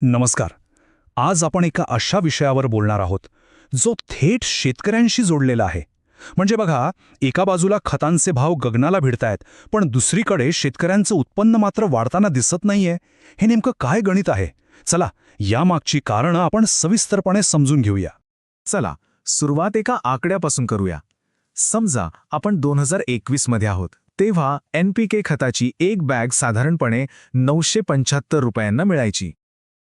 नमस्कार. आज आपण एका अशा विषयावर बोलणार आहोत जो थेट शेतकऱ्यांशी जोडलेला आहे. म्हणजे बघा, एका बाजूला खतांचे भाव गगनाला भिडतायत, पण दुसरीकडे शेतकऱ्यांचं उत्पन्न मात्र वाढताना दिसत नाहीये. हे नेमकं काय गणित आहे? चला, यामागची कारणं आपण सविस्तरपणे समजून घेऊया. चला सुरुवात एका आकड्यापासून करूया. समजा आपण 2021 मध्ये आहोत. तेव्हा NPK खताची एक बॅग साधारणपणे 975 रुपयांना मिळायची.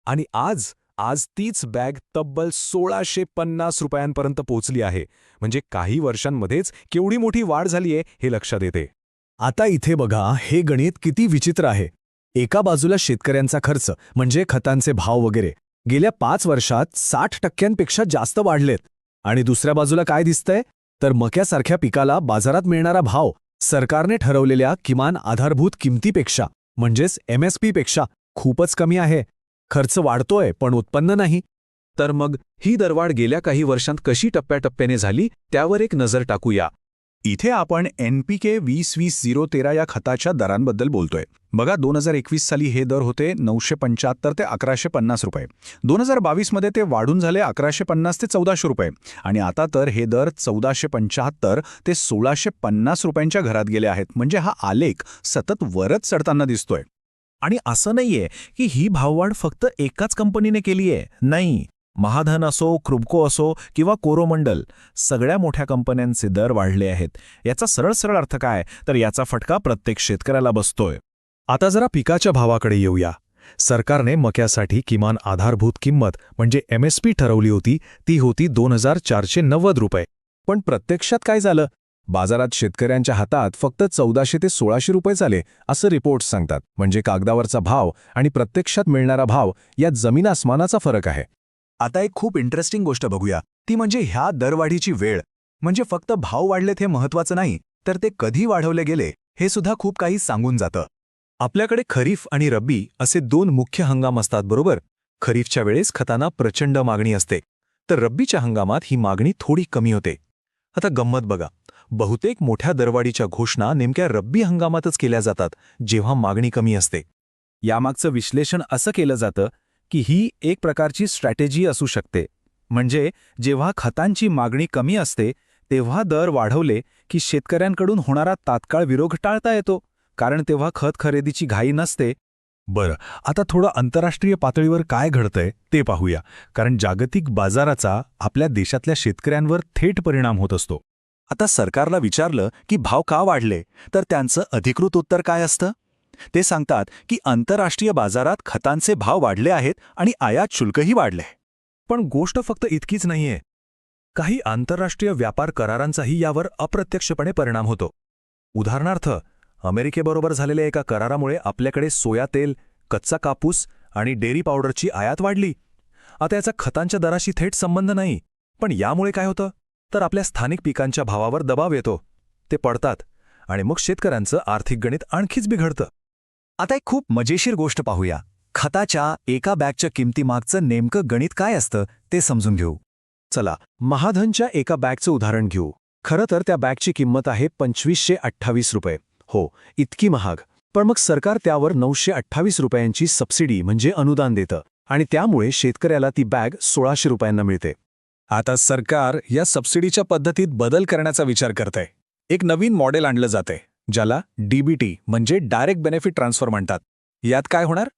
आणि आज तीच बॅग तब्बल 1650 रुपयांपर्यंत पोहोचली आहे. म्हणजे काही वर्षांमध्येच केवढी मोठी वाढ झालीये हे लक्षात येते. आता इथे बघा, हे गणित किती विचित्र आहे. एका बाजूला शेतकऱ्यांचा खर्च म्हणजे खतांचे भाव वगैरे गेल्या 5 वर्षात 60% जास्त वाढलेत, आणि दुसऱ्या बाजूला काय दिसतंय तर मक्यासारख्या पिकाला बाजारात मिळणारा भाव सरकारने ठरवलेल्या किमान आधारभूत किमतीपेक्षा म्हणजेच MSP पेक्षा खूपच कमी आहे. खर्च वाढतोय पण उत्पन्न नाही. तर मग ही दरवाढ गेल्या काही वर्षांत कशी टप्प्याटप्प्याने झाली त्यावर एक नजर टाकूया. इथे आपण NPK 20-20-013 या खताच्या दरांबद्दल बोलतोय. बघा, 2021 साली हे दर होते 975 ते 1150 रुपये. 2022 ते वाढून झाले 1150 ते 1400 रुपये, आणि आता तर हे दर 1475 ते 1650 रुपयांच्या घरात गेले आहेत. म्हणजे हा आलेख सतत वरच चढताना दिसतोय. आणि असं नाहीये की ही भाववाढ फक्त एकाच कंपनीने केलीये. नाही, महाधन असो, क्रुबको असो किंवा कोरोमंडल, सगळ्या मोठ्या कंपन्यांचे दर वाढले आहेत. याचा सरळ अर्थ काय तर याचा फटका प्रत्येक शेतकऱ्याला बसतोय. आता जरा पिकाच्या भावाकडे येऊया. सरकारने मक्यासाठी किमान आधारभूत किंमत म्हणजे MSP ठरवली होती. ती होती 2490 रुपये. पण प्रत्यक्षात काय झालं? बाजारात शेतकऱ्यांच्या हातात फक्त 1400 ते 1600 रुपये झाले असं रिपोर्ट्स सांगतात. म्हणजे कागदावरचा भाव आणि प्रत्यक्षात मिळणारा भाव यात जमीन आसमानाचा फरक आहे. आता एक खूप इंटरेस्टिंग गोष्ट बघूया, ती म्हणजे ह्या दरवाढीची वेळ. म्हणजे फक्त भाव वाढलेत हे महत्त्वाचं नाही, तर ते कधी वाढवले गेले हे सुद्धा खूप काही सांगून जातं. आपल्याकडे खरीफ आणि रब्बी असे 2 मुख्य हंगाम असतात, बरोबर? खरीफच्या वेळेस खतांना प्रचंड मागणी असते, तर रब्बीच्या हंगामात ही मागणी थोडी कमी होते. आता गंमत बघा, बहुतेक मोठ्या दरवाढीच्या घोषणा नेमक्या रब्बी हंगामातच केल्या जातात, जेव्हा मागणी कमी असते. यामागचं विश्लेषण असं केलं जातं की ही एक प्रकारची स्ट्रॅटेजी असू शकते. म्हणजे जेव्हा खतांची मागणी कमी असते तेव्हा दर वाढवले की शेतकऱ्यांकडून होणारा तात्काळ विरोध टाळता येतो, कारण तेव्हा खत खरेदीची घाई नसते. बरं, आता थोडं आंतरराष्ट्रीय पातळीवर काय घडतंय ते पाहूया, कारण जागतिक बाजाराचा आपल्या देशातल्या शेतकऱ्यांवर थेट परिणाम होत असतो. आता सरकारला विचारलं की भाव का वाढले, तर त्यांचं अधिकृत उत्तर काय असतं? ते सांगतात की आंतरराष्ट्रीय बाजारात खतांचे भाव वाढले आहेत आणि आयात शुल्कही वाढले. पण गोष्ट फक्त इतकीच नाहीये. काही आंतरराष्ट्रीय व्यापार करारांचाही यावर अप्रत्यक्षपणे परिणाम होतो. उदाहरणार्थ, अमेरिकेबरोबर झालेल्या एका करारामुळे आपल्याकडे सोया तेल, कच्चा कापूस आणि डेअरी पावडरची आयात वाढली. आता याचा खतांच्या दराशी थेट संबंध नाही, पण यामुळे काय होतं तर आपल्या स्थानिक पिकांच्या भावावर दबाव येतो. ते पडतात आणि मग शेतकऱ्यांचं आर्थिक गणित आणखीच बिघडतं. आता एक खूप मजेशीर गोष्ट पाहूया. खताच्या एका बॅगच्या किमतीमागचं नेमकं गणित काय असतं ते समजून घेऊ. चला, महाधनच्या एका बॅगचं उदाहरण घेऊ. खरं तर त्या बॅगची किंमत आहे 2528 रुपये. हो, इतकी महाग. पण मग सरकार त्यावर 928 रुपयांची सबसिडी म्हणजे अनुदान देतं, आणि त्यामुळे शेतकऱ्याला ती बॅग 1600 रुपयांना मिळते. आता सरकार या सबसिडीच्या पद्धतीत बदल करण्याचा विचार करतंय. एक नवीन मॉडेल आणलं जाते, ज्याला DBT म्हणजे डायरेक्ट बेनिफिट ट्रान्सफर म्हणतात. यात काय होणार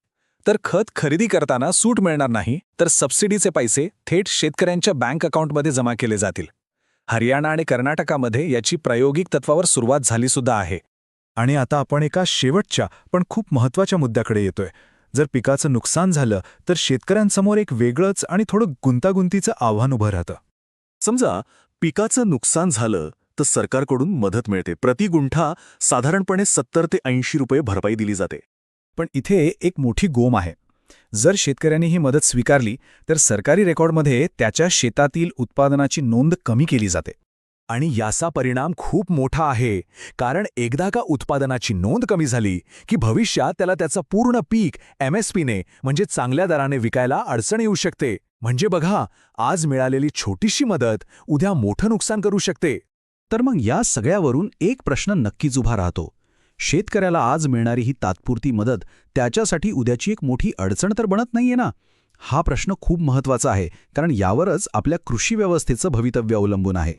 तर खत खरेदी करताना सूट मिळणार नाही, तर सबसिडीचे पैसे थेट शेतकऱ्यांच्या बँक अकाउंटमध्ये जमा केले जातील. हरियाणा आणि कर्नाटकामध्ये याची प्रायोगिक तत्वावर सुरुवात झाली सुद्धा आहे. आणि आता आपण एका शेवटच्या पण खूप महत्त्वाच्या मुद्द्याकडे येतोय. जर पिकाचं नुकसान झालं तर शेतकऱ्यांसमोर एक वेगळंच आणि थोडं गुंतागुंतीचं आव्हान उभं राहतं. समजा पिकाचं नुकसान झालं तर सरकारकडून मदत मिळते. प्रति गुंठा साधारणपणे 70 ते 80 रुपये भरपाई दिली जाते. पण इथे एक मोठी गोम आहे. जर शेतकऱ्यांनी ही मदत स्वीकारली तर सरकारी रेकॉर्डमध्ये त्याच्या शेतातील उत्पादनाची नोंद कमी केली जाते. आणि याचा परिणाम खूप मोठा आहे, कारण एकदा का उत्पादनाची नोंद कमी झाली की भविष्यात त्याला त्याचं पूर्ण पीक MSPने म्हणजे चांगल्या दराने विकायला अडचण येऊ शकते. म्हणजे बघा, आज मिळालेली छोटीशी मदत उद्या मोठं नुकसान करू शकते. तर मग या सगळ्यावरून एक प्रश्न नक्कीच उभा राहतो. शेतकऱ्याला आज मिळणारी ही तात्पुरती मदत त्याच्यासाठी उद्याची एक मोठी अडचण तर बनत नाहीये ना? हा प्रश्न खूप महत्त्वाचा आहे, कारण यावरच आपल्या कृषी व्यवस्थेचं भवितव्य अवलंबून आहे.